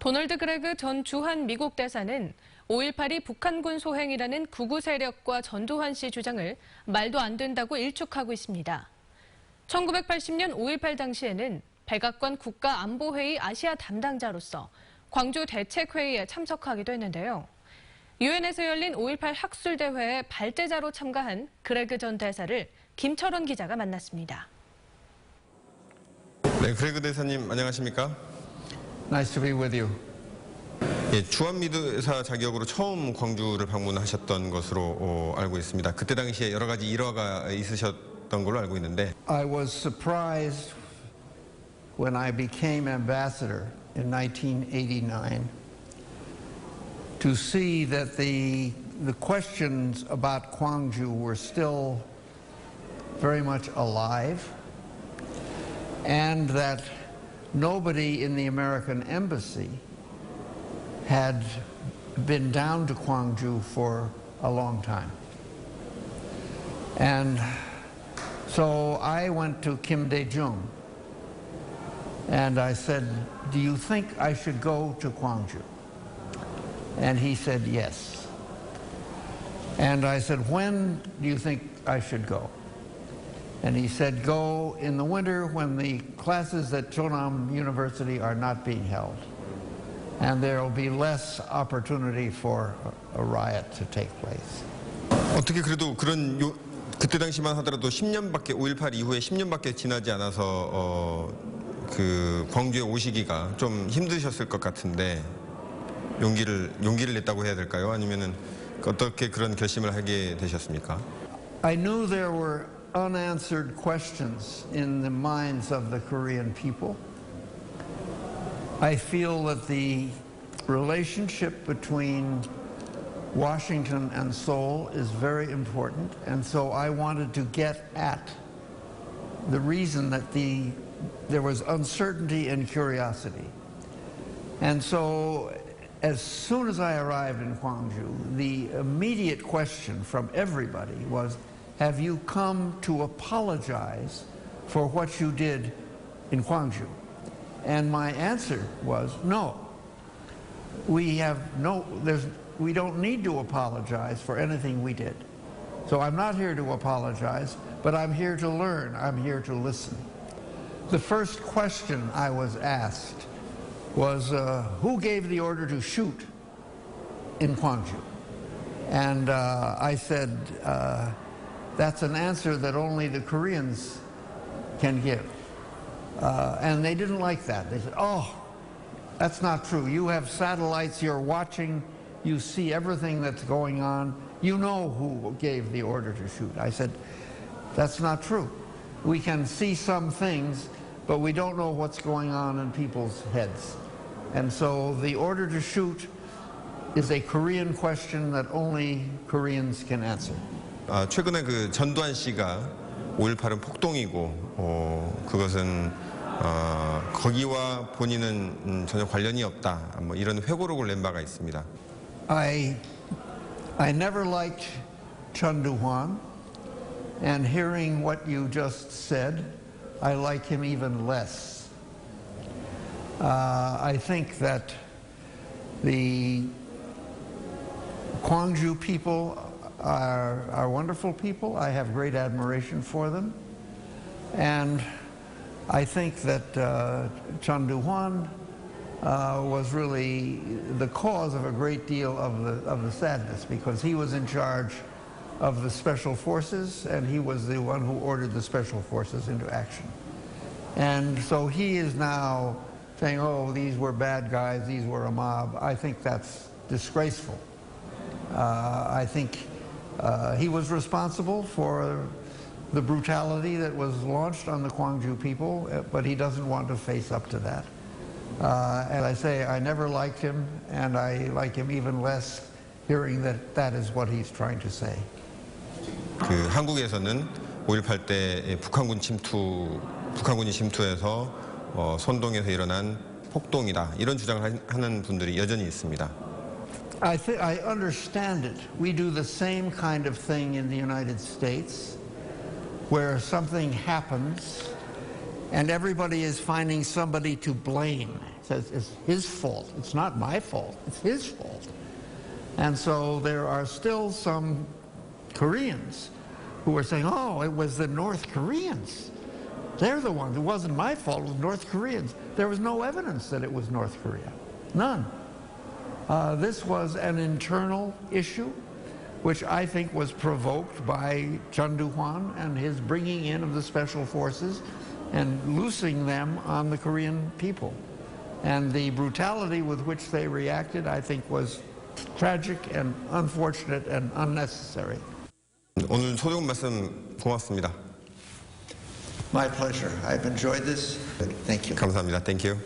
도널드 그레그 전 주한 미국 대사는 5.18이 북한군 소행이라는 극우 세력과 전두환 씨 주장을 말도 안 된다고 일축하고 있습니다. 1980년 5.18 당시에는 백악관 국가안보회의 아시아 담당자로서 광주 대책회의에 참석하기도 했는데요. 유엔에서 열린 5.18 학술대회에 발제자로 참가한 그레그 전 대사를 김철원 기자가 만났습니다. 네, 그레그 대사님 안녕하십니까? Nice to be with you. 예, 주한미대사 자격으로 처음 광주를 방문하셨던 것으로 알고 있습니다. 그때 당시에 여러 가지 일화가 있으셨던 걸로 알고 있는데. I was surprised when I became ambassador in 1989 to see that the questions about Gwangju were still very much alive and that nobody in the American embassy had been down to Gwangju for a long time. And so I went to Kim Dae-jung and I said, do you think I should go to Gwangju? And he said yes. And I said, when do you think I should go? And he said, go in the winter when the classes at Chonam University are not being held. And there will be less opportunity for a riot to take place. 어떻게 그래도 그때 당시만 하더라도 10년밖에 5.18 이후에 10년밖에 지나지 않아서 그 광주에 오시기가 좀 힘드셨을 것 같은데 용기를 냈다고 해야 될까요? 아니면은 어떻게 그런 결심을 하게 되셨습니까? I knew there were unanswered questions in the minds of the Korean people. I feel that the relationship between Washington and Seoul is very important, and so I wanted to get at the reason that there was uncertainty and curiosity. And so as soon as I arrived in Gwangju, the immediate question from everybody was, have you come to apologize for what you did in Gwangju? And my answer was no. We don't need to apologize for anything we did. So I'm not here to apologize, but I'm here to learn. I'm here to listen. The first question I was asked was, who gave the order to shoot in Gwangju? And I said, that's an answer that only the Koreans can give. And they didn't like that. They said, oh, that's not true. You have satellites, you're watching, you see everything that's going on. You know who gave the order to shoot. I said, that's not true. We can see some things, but we don't know what's going on in people's heads. And so the order to shoot is a Korean question that only Koreans can answer. 최근에 그 전두환 씨가 5.18은 폭동이고 그것은 거기와 본인은 전혀 관련이 없다. 뭐 이런 회고록을 낸 바가 있습니다. I never liked Chun Doo-hwan, and hearing what you just said, I like him even less. I think that the Gwangju people are wonderful people. I have great admiration for them. And I think that Chun Doo-hwan was really the cause of a great deal of the sadness, because he was in charge of the special forces and he was the one who ordered the special forces into action. And so he is now saying, oh, these were bad guys, these were a mob. I think that's disgraceful. I think he was responsible for the brutality that was launched on the Gwangju people, but he doesn't want to face up to that. And I say, I never liked him, and I like him even less hearing that that is what he's trying to say. 그 한국에서는 5.18 때 북한군이 침투해서 선동에서 일어난 폭동이다, 이런 주장을 하는 분들이 여전히 있습니다. I understand it. We do the same kind of thing in the United States, where something happens And everybody is finding somebody to blame. It says it's his fault. It's not my fault. It's his fault. And so there are still some Koreans who are saying, oh, it was the North Koreans. They're the ones. It wasn't my fault. It was North Koreans. There was no evidence that it was North Korea. None. This was an internal issue, which I think was provoked by Chun Doo-hwan and his bringing in of the special forces and loosing them on the Korean people. And the brutality with which they reacted, I think, was tragic and unfortunate and unnecessary. 오늘 소중 말씀 고맙습니다. My pleasure. I've enjoyed this. Thank you. 감사합니다. Thank you.